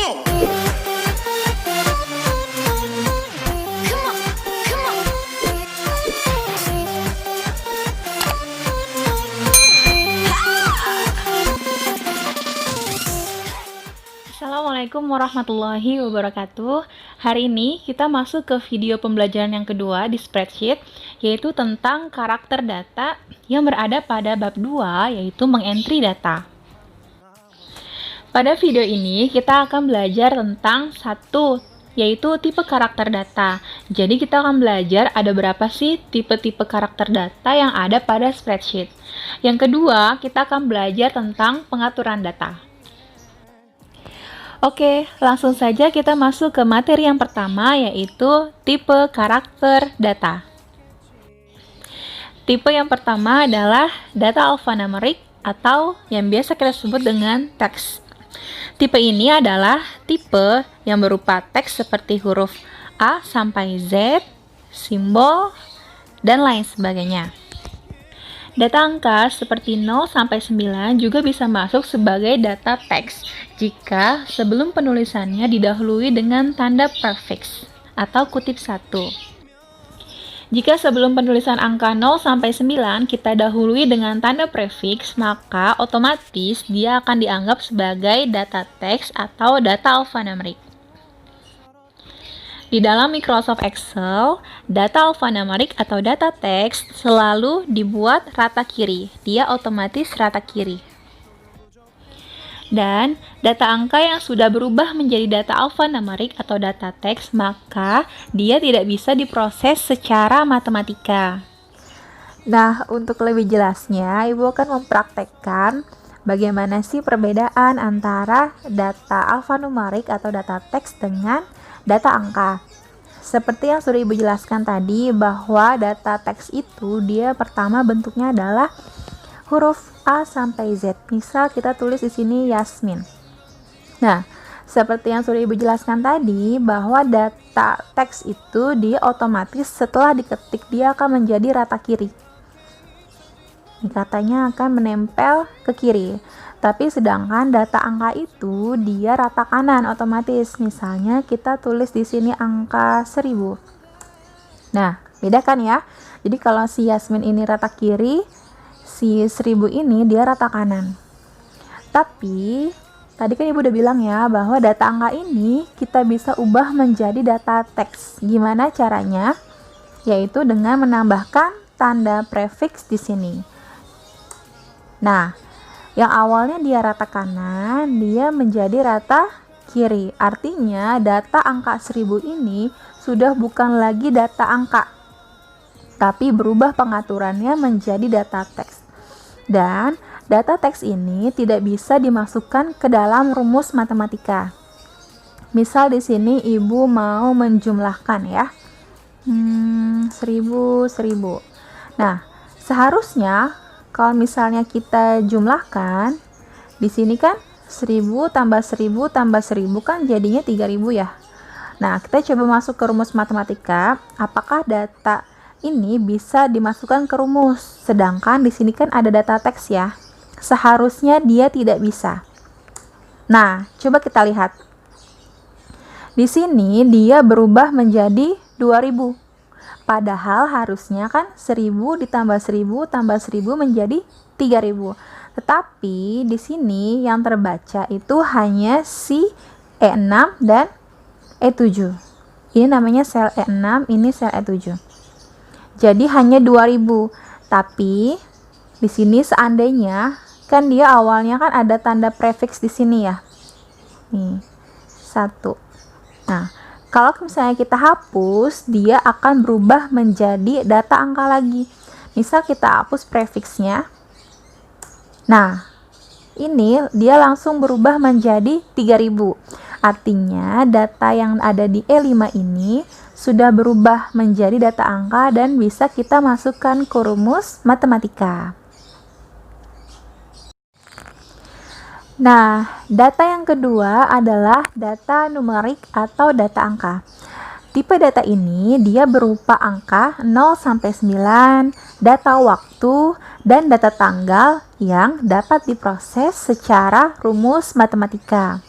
Assalamualaikum warahmatullahi wabarakatuh. Hari ini kita masuk ke video pembelajaran yang kedua di spreadsheet, yaitu tentang karakter data yang berada pada bab 2, yaitu mengentry data. Pada video ini kita akan belajar tentang satu, yaitu tipe karakter data. Jadi kita akan belajar ada berapa sih tipe-tipe karakter data yang ada pada spreadsheet. Yang kedua, kita akan belajar tentang pengaturan data. Oke, langsung saja kita masuk ke materi yang pertama, yaitu tipe karakter data. Tipe yang pertama adalah data alphanumeric atau yang biasa kita sebut dengan teks. Tipe ini adalah tipe yang berupa teks seperti huruf A sampai Z, simbol, dan lain sebagainya. Data angka seperti 0 sampai 9 juga bisa masuk sebagai data teks jika sebelum penulisannya didahului dengan tanda prefix atau kutip 1. Jika sebelum penulisan angka 0 sampai 9 kita dahului dengan tanda prefix, maka otomatis dia akan dianggap sebagai data teks atau data alphanumeric. Di dalam Microsoft Excel, data alphanumeric atau data teks selalu dibuat rata kiri. Dia otomatis rata kiri. Dan data angka yang sudah berubah menjadi data alphanumeric atau data teks, maka dia tidak bisa diproses secara matematika. Nah, untuk lebih jelasnya, Ibu akan mempraktekkan bagaimana sih perbedaan antara data alphanumeric atau data teks dengan data angka. Seperti yang sudah Ibu jelaskan tadi, bahwa data teks itu dia pertama bentuknya adalah huruf A sampai Z. Misal kita tulis di sini Yasmin. Nah, seperti yang sudah Ibu jelaskan tadi, bahwa data teks itu dia otomatis setelah diketik dia akan menjadi rata kiri. Katanya akan menempel ke kiri. Tapi sedangkan data angka itu dia rata kanan otomatis. Misalnya kita tulis di sini angka 1000. Nah, beda kan ya? Jadi kalau si Yasmin ini rata kiri, si 1000 ini dia rata kanan. Tapi tadi kan Ibu udah bilang ya bahwa data angka ini kita bisa ubah menjadi data teks. Gimana caranya? Yaitu dengan menambahkan tanda prefix di sini. Nah, yang awalnya dia rata kanan, dia menjadi rata kiri. Artinya data angka 1000 ini sudah bukan lagi data angka, tapi berubah pengaturannya menjadi data teks. Dan data teks ini tidak bisa dimasukkan ke dalam rumus matematika. Misal di sini Ibu mau menjumlahkan ya, 1000. Nah, seharusnya kalau misalnya kita jumlahkan, di sini kan 1000 tambah 1000 tambah 1000 kan jadinya 3000 ya. Nah, kita coba masuk ke rumus matematika, apakah data ini bisa dimasukkan ke rumus? Sedangkan di sini kan ada data teks ya. Seharusnya dia tidak bisa. Nah, coba kita lihat. Di sini dia berubah menjadi 2000. Padahal harusnya kan 1000 ditambah 1000 tambah 1000 menjadi 3000. Tetapi di sini yang terbaca itu hanya si E6 dan E7. Ini namanya sel E6, ini sel E7. Jadi hanya 2000. Tapi di sini seandainya kan dia awalnya kan ada tanda prefix di sini ya. Nih, 1. Nah, kalau misalnya kita hapus, dia akan berubah menjadi data angka lagi. Misal kita hapus prefixnya. Nah, ini dia langsung berubah menjadi 3000. Artinya data yang ada di E5 ini sudah berubah menjadi data angka dan bisa kita masukkan ke rumus matematika. Nah, data yang kedua adalah data numerik atau data angka. Tipe data ini dia berupa angka 0 sampai 9, data waktu, dan data tanggal yang dapat diproses secara rumus matematika.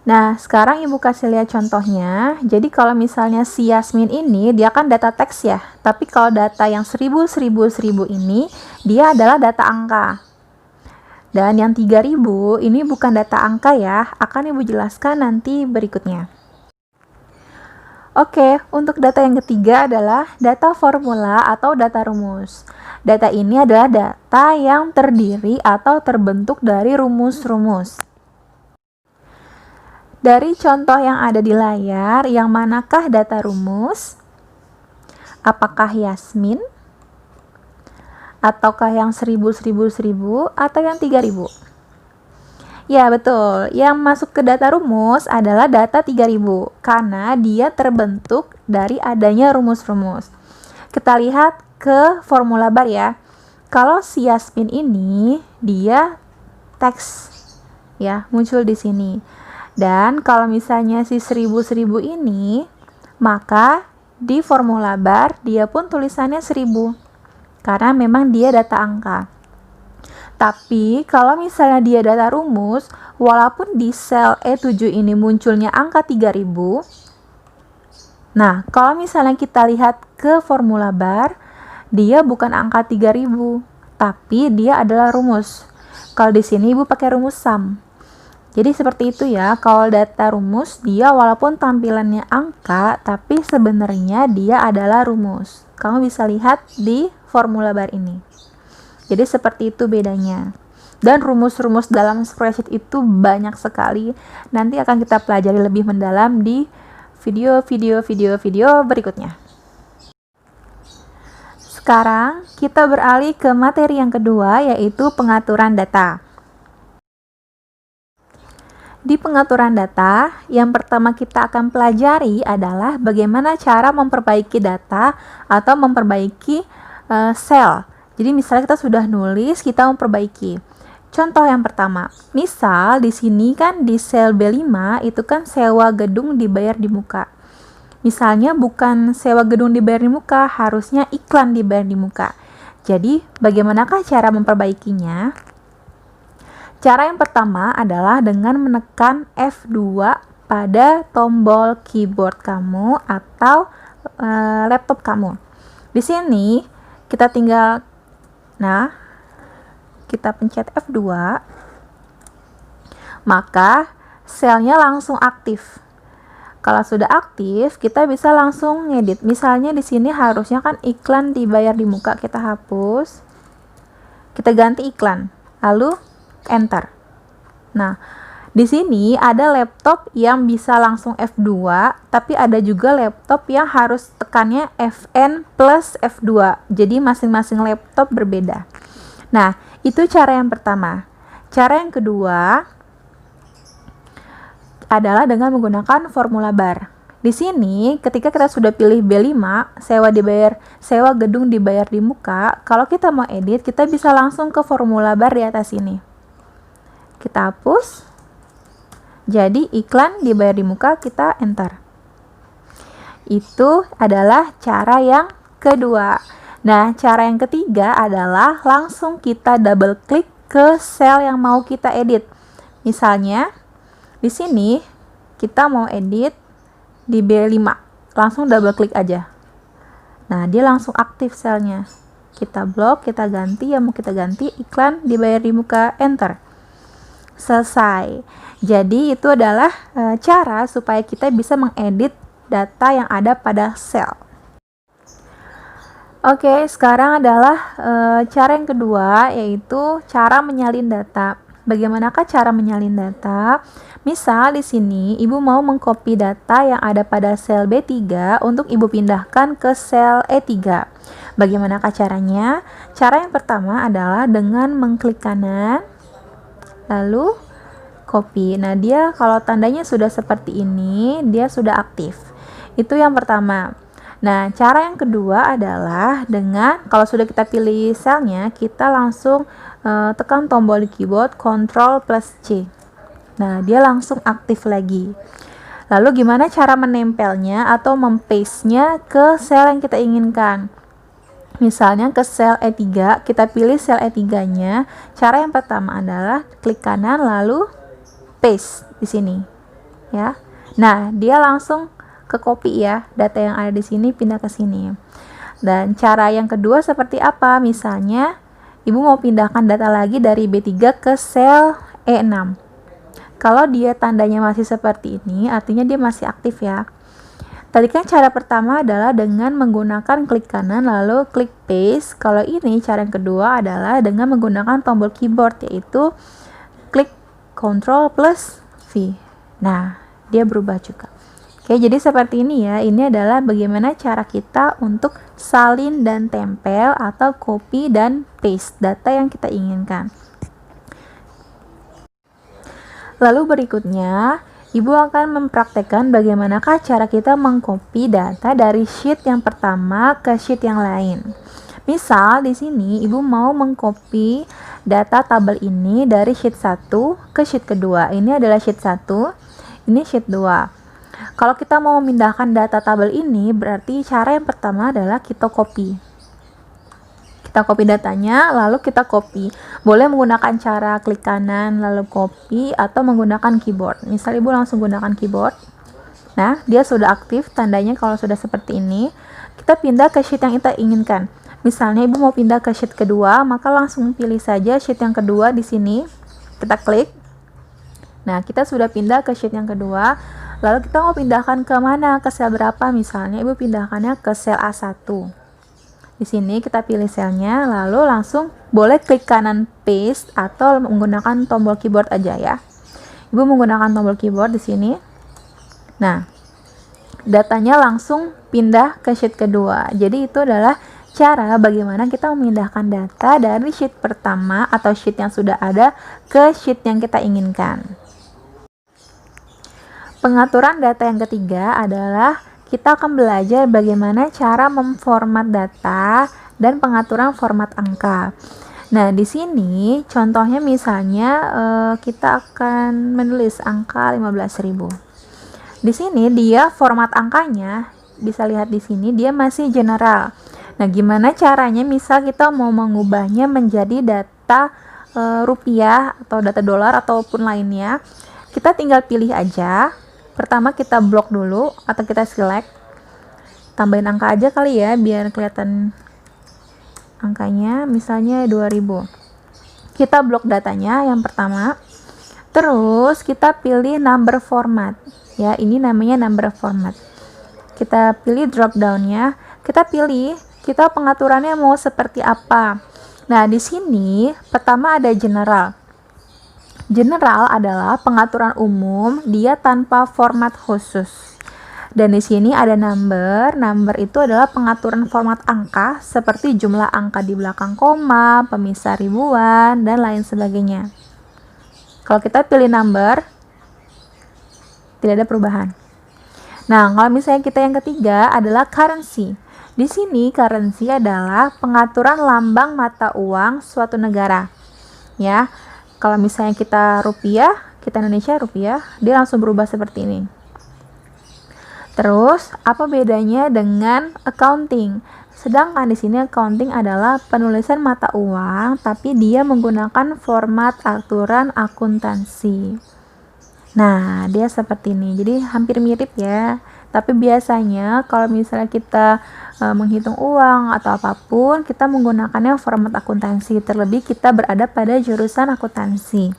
Nah, sekarang Ibu kasih lihat contohnya. Jadi kalau misalnya si Yasmin ini, dia kan data teks ya. Tapi kalau data yang 1000, 1000, 1000 ini, dia adalah data angka. Dan yang 3000 ini bukan data angka ya. Akan Ibu jelaskan nanti berikutnya. Oke, untuk data yang ketiga adalah data formula atau data rumus. Data ini adalah data yang terdiri atau terbentuk dari rumus-rumus. Dari contoh yang ada di layar, yang manakah data rumus? Apakah Yasmin? Ataukah yang 1000, 1000, 1000? Atau yang 3000? Ya, betul. Yang masuk ke data rumus adalah data 3000, karena dia terbentuk dari adanya rumus-rumus. Kita lihat ke formula bar ya. Kalau si Yasmin ini, dia teks ya, muncul di sini. Dan kalau misalnya si 1000, 1000 ini, maka di formula bar dia pun tulisannya 1000. Karena memang dia data angka. Tapi kalau misalnya dia data rumus, walaupun di sel E7 ini munculnya angka 3000, nah kalau misalnya kita lihat ke formula bar, dia bukan angka 3000, tapi dia adalah rumus. Kalau di sini Ibu pakai rumus sum. Jadi seperti itu ya, kalau data rumus dia walaupun tampilannya angka, tapi sebenarnya dia adalah rumus. Kamu bisa lihat di formula bar ini. Jadi seperti itu bedanya. Dan rumus-rumus dalam spreadsheet itu banyak sekali. Nanti akan kita pelajari lebih mendalam di video berikutnya. Sekarang kita beralih ke materi yang kedua, yaitu pengaturan data. Di pengaturan data, yang pertama kita akan pelajari adalah bagaimana cara memperbaiki data atau memperbaiki sel. Jadi misalnya kita sudah nulis, kita memperbaiki. Contoh yang pertama, misal di sini kan di sel B5 itu kan sewa gedung dibayar di muka. Misalnya bukan sewa gedung dibayar di muka, harusnya iklan dibayar di muka. Jadi bagaimanakah cara memperbaikinya? Cara yang pertama adalah dengan menekan F2 pada tombol keyboard kamu atau laptop kamu. Di sini kita tinggal, kita pencet F2, maka selnya langsung aktif. Kalau sudah aktif, kita bisa langsung ngedit. Misalnya di sini harusnya kan iklan dibayar di muka, kita hapus, kita ganti iklan, lalu enter. Nah, di sini ada laptop yang bisa langsung F2, tapi ada juga laptop yang harus tekannya Fn plus F2. Jadi masing-masing laptop berbeda. Nah, itu cara yang pertama. Cara yang kedua adalah dengan menggunakan formula bar. Di sini, ketika kita sudah pilih B5, sewa gedung dibayar di muka, kalau kita mau edit, kita bisa langsung ke formula bar di atas ini. Kita hapus, jadi iklan dibayar di muka, kita enter. Itu adalah cara yang kedua. Nah, cara yang ketiga adalah langsung kita double klik ke sel yang mau kita edit. Misalnya, di sini kita mau edit di B5, langsung double klik aja. Nah, dia langsung aktif selnya. Kita blok, kita ganti, yang mau kita ganti, iklan dibayar di muka, enter. Selesai. Jadi itu adalah cara supaya kita bisa mengedit data yang ada pada sel. Oke, sekarang adalah cara yang kedua, yaitu cara menyalin data. Bagaimanakah cara menyalin data? Misal di sini Ibu mau mengcopy data yang ada pada sel B3 untuk Ibu pindahkan ke sel E3. Bagaimanakah caranya? Cara yang pertama adalah dengan mengklik kanan, lalu copy. Nah, dia kalau tandanya sudah seperti ini, dia sudah aktif. Itu yang pertama. Nah, cara yang kedua adalah dengan, kalau sudah kita pilih selnya, kita langsung tekan tombol di keyboard Ctrl plus C. Nah, dia langsung aktif lagi. Lalu gimana cara menempelnya atau mempaste-nya ke sel yang kita inginkan? Misalnya ke sel E3, kita pilih sel E3-nya. Cara yang pertama adalah klik kanan lalu paste di sini. ya. Nah, dia langsung ke copy ya, data yang ada di sini pindah ke sini. Dan cara yang kedua seperti apa? Misalnya, Ibu mau pindahkan data lagi dari B3 ke sel E6. Kalau dia tandanya masih seperti ini, artinya dia masih aktif ya. Tadi kan cara pertama adalah dengan menggunakan klik kanan lalu klik paste. Kalau ini cara yang kedua adalah dengan menggunakan tombol keyboard, yaitu klik Ctrl plus V. Nah, dia berubah juga. Oke, jadi seperti ini ya. Ini adalah bagaimana cara kita untuk salin dan tempel atau copy dan paste data yang kita inginkan. Lalu berikutnya, Ibu akan mempraktekkan bagaimanakah cara kita mengcopy data dari sheet yang pertama ke sheet yang lain. Misal di sini Ibu mau mengcopy data tabel ini dari sheet 1 ke sheet kedua. Ini adalah sheet 1, ini sheet 2. Kalau kita mau memindahkan data tabel ini, berarti cara yang pertama adalah kita copy. Kita copy datanya, lalu kita copy. Boleh menggunakan cara klik kanan, lalu copy, atau menggunakan keyboard. Misal Ibu langsung gunakan keyboard. Nah, dia sudah aktif, tandanya kalau sudah seperti ini. Kita pindah ke sheet yang kita inginkan. Misalnya Ibu mau pindah ke sheet kedua, maka langsung pilih saja sheet yang kedua di sini. Kita klik. Nah, kita sudah pindah ke sheet yang kedua. Lalu kita mau pindahkan ke mana? Ke sel berapa? Misalnya Ibu pindahkannya ke sel A1. Di sini kita pilih selnya, lalu langsung boleh klik kanan paste atau menggunakan tombol keyboard aja ya. Ibu menggunakan tombol keyboard di sini. Nah, datanya langsung pindah ke sheet kedua. Jadi itu adalah cara bagaimana kita memindahkan data dari sheet pertama atau sheet yang sudah ada ke sheet yang kita inginkan. Pengaturan data yang ketiga adalah kita akan belajar bagaimana cara memformat data dan pengaturan format angka. Nah, di sini contohnya misalnya kita akan menulis angka 15.000. Di sini dia format angkanya, bisa lihat di sini dia masih general. Nah, gimana caranya misal kita mau mengubahnya menjadi data rupiah atau data dolar ataupun lainnya. Kita tinggal pilih aja. Pertama kita blok dulu atau kita select, tambahin angka aja kali ya biar kelihatan angkanya, misalnya 2000. Kita blok datanya yang pertama, terus kita pilih number format ya, ini namanya number format. Kita pilih drop downnya, kita pilih kita pengaturannya mau seperti apa. Nah, di sini pertama ada general. General adalah pengaturan umum, dia tanpa format khusus. Dan di sini ada number. Number itu adalah pengaturan format angka seperti jumlah angka di belakang koma, pemisah ribuan, dan lain sebagainya. Kalau kita pilih number, tidak ada perubahan. Nah, kalau misalnya kita yang ketiga adalah currency. Di sini currency adalah pengaturan lambang mata uang suatu negara. Ya. Kalau misalnya kita rupiah, kita Indonesia rupiah, dia langsung berubah seperti ini. Terus, apa bedanya dengan accounting? Sedangkan di sini accounting adalah penulisan mata uang, tapi dia menggunakan format aturan akuntansi. Nah, dia seperti ini. Jadi hampir mirip ya. Tapi biasanya kalau misalnya kita menghitung uang atau apapun, kita menggunakannya format akuntansi. Terlebih kita berada pada jurusan akuntansi.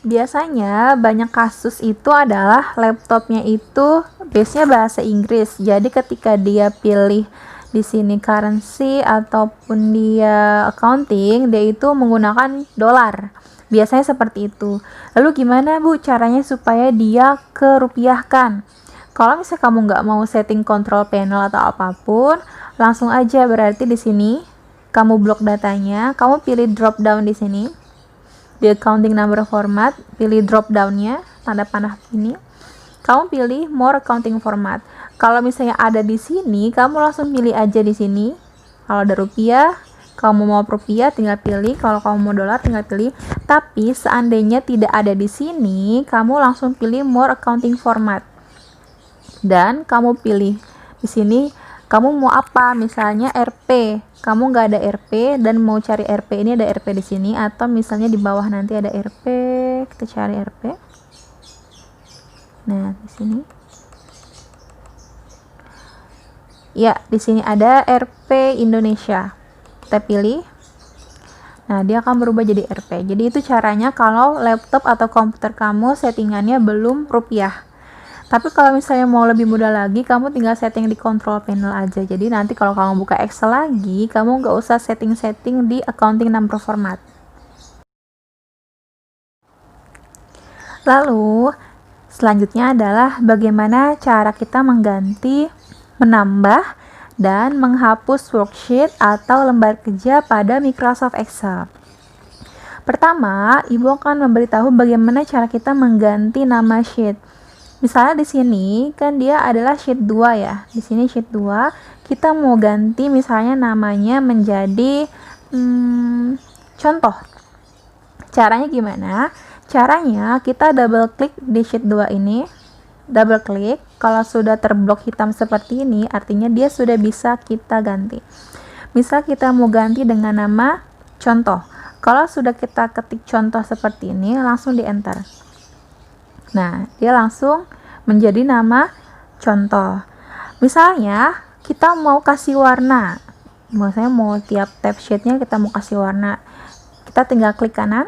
Biasanya banyak kasus itu adalah laptopnya itu base-nya bahasa Inggris. Jadi ketika dia pilih di sini currency ataupun dia accounting, dia itu menggunakan dolar. Biasanya seperti itu. Lalu gimana Bu caranya supaya dia kerupiahkan? Kalau misalnya kamu nggak mau setting control panel atau apapun, langsung aja berarti di sini kamu blok datanya, kamu pilih drop down di sini. Di accounting number format, pilih drop down-nya, tanda panah ini. Kamu pilih more accounting format. Kalau misalnya ada di sini, kamu langsung pilih aja di sini. Kalau ada rupiah, kamu mau rupiah tinggal pilih, kalau kamu mau dolar tinggal pilih. Tapi seandainya tidak ada di sini, kamu langsung pilih more accounting format. Dan kamu pilih di sini kamu mau apa, misalnya RP, kamu nggak ada RP dan mau cari RP, ini ada RP di sini, atau misalnya di bawah nanti ada RP, kita cari RP. Nah, di sini. Ya, di sini ada RP Indonesia. Kita pilih. Nah, dia akan berubah jadi RP. Jadi itu caranya kalau laptop atau komputer kamu settingannya belum rupiah. Tapi kalau misalnya mau lebih mudah lagi, kamu tinggal setting di control panel aja. Jadi nanti kalau kamu buka Excel lagi, kamu nggak usah setting-setting di accounting number format. Lalu, selanjutnya adalah bagaimana cara kita mengganti, menambah, dan menghapus worksheet atau lembar kerja pada Microsoft Excel. Pertama, Ibu akan memberitahu bagaimana cara kita mengganti nama sheet. Misalnya di sini kan dia adalah sheet 2 ya. Di sini sheet 2, kita mau ganti misalnya namanya menjadi contoh. Caranya gimana? Caranya kita double klik di sheet 2 ini. Double klik, kalau sudah terblok hitam seperti ini, artinya dia sudah bisa kita ganti. Misal kita mau ganti dengan nama contoh. Kalau sudah kita ketik contoh seperti ini, langsung di enter. Nah, dia langsung menjadi nama contoh. Misalnya, kita mau kasih warna. Misalnya mau tiap tab sheetnya kita mau kasih warna. Kita tinggal klik kanan.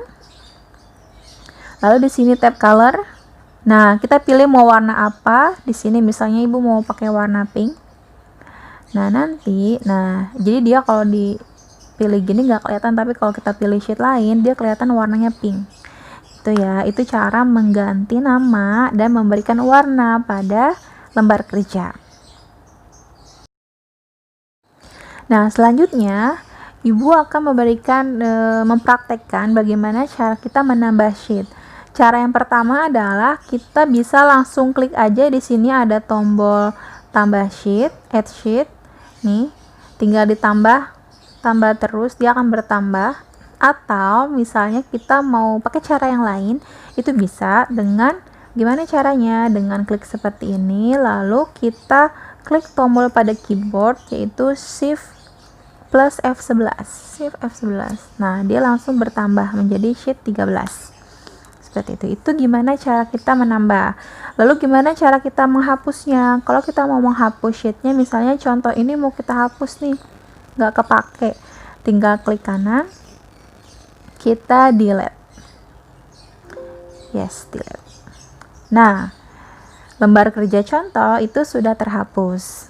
Lalu di sini tab color. Nah, kita pilih mau warna apa. Di sini misalnya Ibu mau pakai warna pink. Nah, nanti, jadi dia kalau dipilih gini nggak kelihatan, tapi kalau kita pilih sheet lain, dia kelihatan warnanya pink. Itu ya, itu cara mengganti nama dan memberikan warna pada lembar kerja. Nah, selanjutnya, Ibu akan mempraktekkan bagaimana cara kita menambah sheet. Cara yang pertama adalah kita bisa langsung klik aja, di sini ada tombol tambah sheet, add sheet. Nih, tinggal ditambah, tambah terus, dia akan bertambah. Atau misalnya kita mau pakai cara yang lain, itu bisa dengan gimana caranya? Dengan klik seperti ini, lalu kita klik tombol pada keyboard yaitu Shift plus F11. Shift F11. Nah, dia langsung bertambah menjadi sheet 13. Seperti itu. Itu gimana cara kita menambah. Lalu gimana cara kita menghapusnya? Kalau kita mau menghapus sheetnya, misalnya contoh ini mau kita hapus nih, nggak kepake, tinggal klik kanan, kita delete. Yes, delete. Nah, lembar kerja contoh itu sudah terhapus.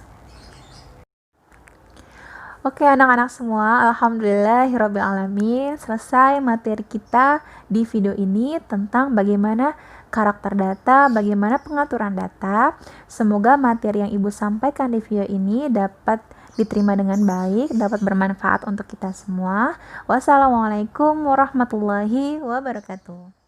Oke anak-anak semua, alhamdulillahirrabbilalamin, selesai materi kita di video ini tentang bagaimana karakter data, bagaimana pengaturan data. Semoga materi yang Ibu sampaikan di video ini dapat diterima dengan baik, dapat bermanfaat untuk kita semua. Wassalamualaikum warahmatullahi wabarakatuh.